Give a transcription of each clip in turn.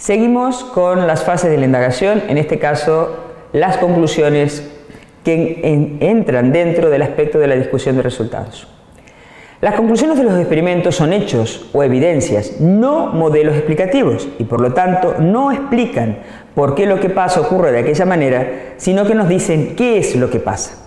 Seguimos con las fases de la indagación, en este caso las conclusiones que entran dentro del aspecto de la discusión de resultados. Las conclusiones de los experimentos son hechos o evidencias, no modelos explicativos, y por lo tanto no explican por qué lo que pasa ocurre de aquella manera, sino que nos dicen qué es lo que pasa.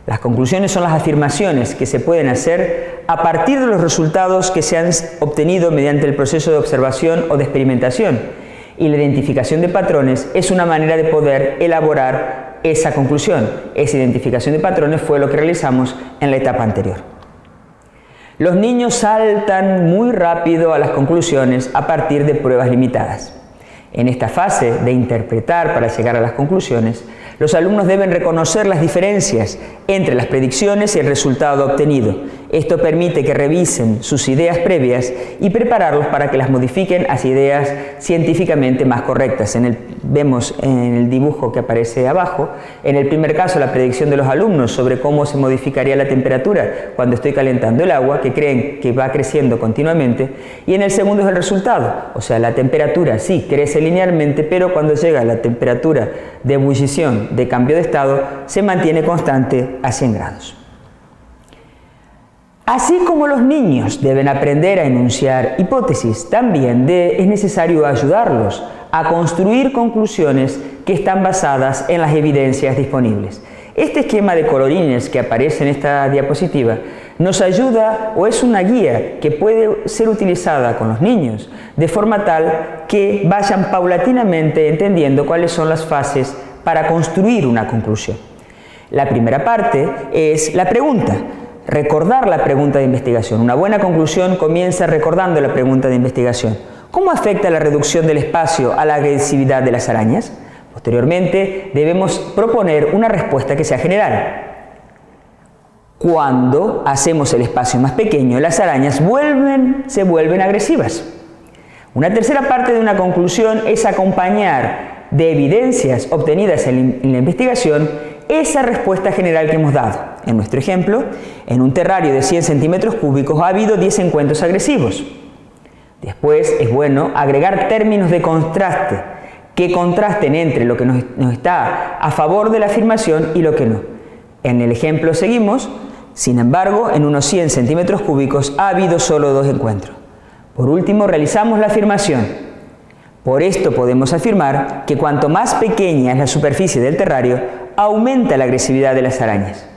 Las conclusiones son las afirmaciones que se pueden hacer a partir de los resultados que se han obtenido mediante el proceso de observación o de experimentación, y la identificación de patrones es una manera de poder elaborar esa conclusión. Esa identificación de patrones fue lo que realizamos en la etapa anterior. Los niños saltan muy rápido a las conclusiones a partir de pruebas limitadas. En esta fase de interpretar para llegar a las conclusiones, los alumnos deben reconocer las diferencias entre las predicciones y el resultado obtenido. Esto permite que revisen sus ideas previas y prepararlos para que las modifiquen hacia ideas científicamente más correctas. Vemos en el dibujo que aparece abajo, en el primer caso la predicción de los alumnos sobre cómo se modificaría la temperatura cuando estoy calentando el agua, que creen que va creciendo continuamente, y en el segundo es el resultado, o sea, la temperatura sí crece linealmente, pero cuando llega a la temperatura de ebullición, de cambio de estado, se mantiene constante a 100 grados. Así como los niños deben aprender a enunciar hipótesis, también es necesario ayudarlos a construir conclusiones que están basadas en las evidencias disponibles. Este esquema de colorines que aparece en esta diapositiva nos ayuda o es una guía que puede ser utilizada con los niños de forma tal que vayan paulatinamente entendiendo cuáles son las fases para construir una conclusión. La primera parte es la pregunta. Recordar la pregunta de investigación. Una buena conclusión comienza recordando la pregunta de investigación. ¿Cómo afecta la reducción del espacio a la agresividad de las arañas? Posteriormente, debemos proponer una respuesta que sea general. Cuando hacemos el espacio más pequeño, las arañas se vuelven agresivas. Una tercera parte de una conclusión es acompañar de evidencias obtenidas en la investigación esa respuesta general que hemos dado. En nuestro ejemplo, en un terrario de 100 centímetros cúbicos ha habido 10 encuentros agresivos. Después es bueno agregar términos de contraste, que contrasten entre lo que nos está a favor de la afirmación y lo que no. En el ejemplo seguimos, sin embargo, en unos 100 centímetros cúbicos ha habido solo 2 encuentros. Por último, realizamos la afirmación. Por esto podemos afirmar que cuanto más pequeña es la superficie del terrario, aumenta la agresividad de las arañas.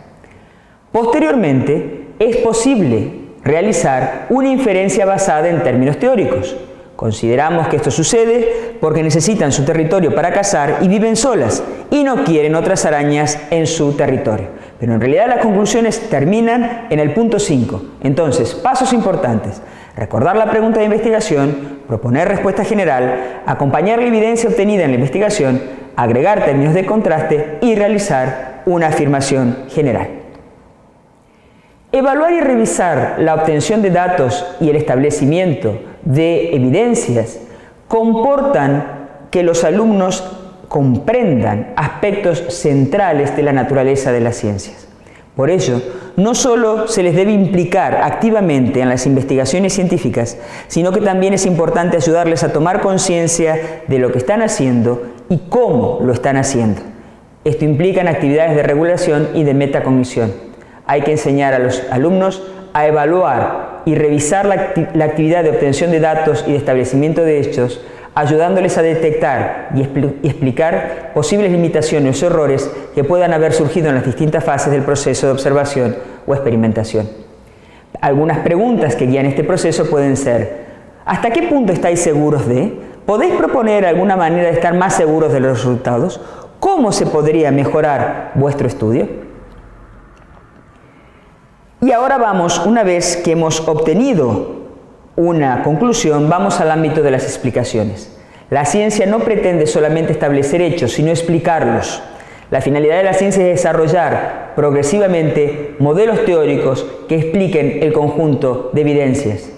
Posteriormente, es posible realizar una inferencia basada en términos teóricos. Consideramos que esto sucede porque necesitan su territorio para cazar y viven solas y no quieren otras arañas en su territorio. Pero en realidad las conclusiones terminan en el punto 5. Entonces, pasos importantes. Recordar la pregunta de investigación, proponer respuesta general, acompañar la evidencia obtenida en la investigación, agregar términos de contraste y realizar una afirmación general. Evaluar y revisar la obtención de datos y el establecimiento de evidencias comportan que los alumnos comprendan aspectos centrales de la naturaleza de las ciencias. Por ello, no solo se les debe implicar activamente en las investigaciones científicas, sino que también es importante ayudarles a tomar conciencia de lo que están haciendo y cómo lo están haciendo. Esto implica en actividades de regulación y de metacognición. Hay que enseñar a los alumnos a evaluar y revisar la actividad de obtención de datos y de establecimiento de hechos, ayudándoles a detectar y explicar posibles limitaciones o errores que puedan haber surgido en las distintas fases del proceso de observación o experimentación. Algunas preguntas que guían este proceso pueden ser: ¿hasta qué punto estáis seguros de? ¿Podéis proponer alguna manera de estar más seguros de los resultados? ¿Cómo se podría mejorar vuestro estudio? Y ahora vamos, una vez que hemos obtenido una conclusión, vamos al ámbito de las explicaciones. La ciencia no pretende solamente establecer hechos, sino explicarlos. La finalidad de la ciencia es desarrollar progresivamente modelos teóricos que expliquen el conjunto de evidencias.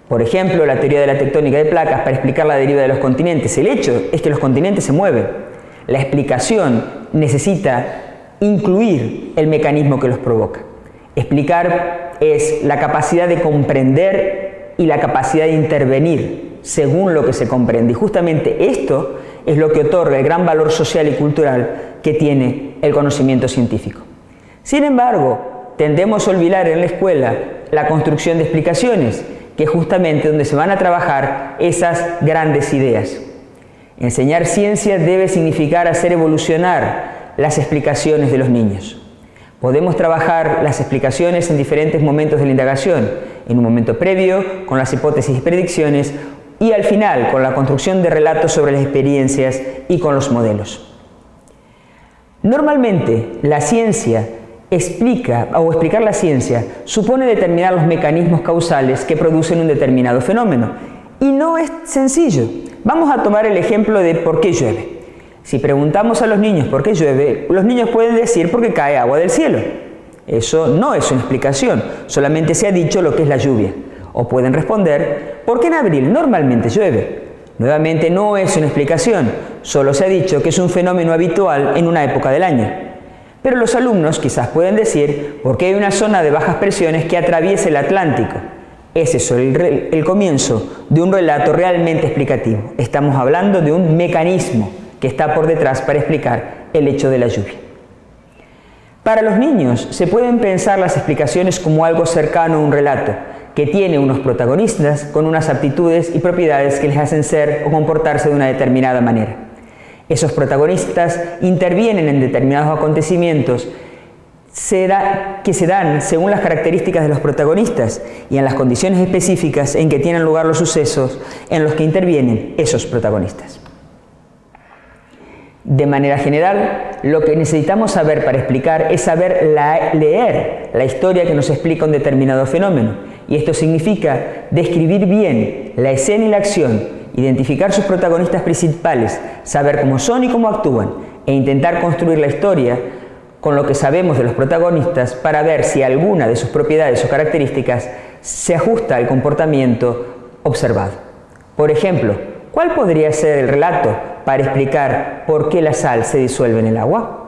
Por ejemplo, la teoría de la tectónica de placas para explicar la deriva de los continentes. El hecho es que los continentes se mueven. La explicación necesita incluir el mecanismo que los provoca. Explicar es la capacidad de comprender y la capacidad de intervenir según lo que se comprende. Y justamente esto es lo que otorga el gran valor social y cultural que tiene el conocimiento científico. Sin embargo, tendemos a olvidar en la escuela la construcción de explicaciones, que es justamente donde se van a trabajar esas grandes ideas. Enseñar ciencia debe significar hacer evolucionar las explicaciones de los niños. Podemos trabajar las explicaciones en diferentes momentos de la indagación, en un momento previo, con las hipótesis y predicciones, y al final, con la construcción de relatos sobre las experiencias y con los modelos. Normalmente, la ciencia explicar la ciencia supone determinar los mecanismos causales que producen un determinado fenómeno. Y no es sencillo. Vamos a tomar el ejemplo de por qué llueve. Si preguntamos a los niños por qué llueve, los niños pueden decir porque cae agua del cielo. Eso no es una explicación, solamente se ha dicho lo que es la lluvia. O pueden responder, ¿por qué en abril normalmente llueve? Nuevamente no es una explicación, solo se ha dicho que es un fenómeno habitual en una época del año. Pero los alumnos quizás pueden decir, ¿por qué hay una zona de bajas presiones que atraviesa el Atlántico? Es eso el comienzo de un relato realmente explicativo. Estamos hablando de un mecanismo que está por detrás para explicar el hecho de la lluvia. Para los niños se pueden pensar las explicaciones como algo cercano a un relato, que tiene unos protagonistas con unas aptitudes y propiedades que les hacen ser o comportarse de una determinada manera. Esos protagonistas intervienen en determinados acontecimientos que se dan según las características de los protagonistas y en las condiciones específicas en que tienen lugar los sucesos en los que intervienen esos protagonistas. De manera general, lo que necesitamos saber para explicar es saber leer la historia que nos explica un determinado fenómeno. Y esto significa describir bien la escena y la acción, identificar sus protagonistas principales, saber cómo son y cómo actúan, e intentar construir la historia con lo que sabemos de los protagonistas para ver si alguna de sus propiedades o características se ajusta al comportamiento observado. Por ejemplo, ¿cuál podría ser el relato para explicar por qué la sal se disuelve en el agua?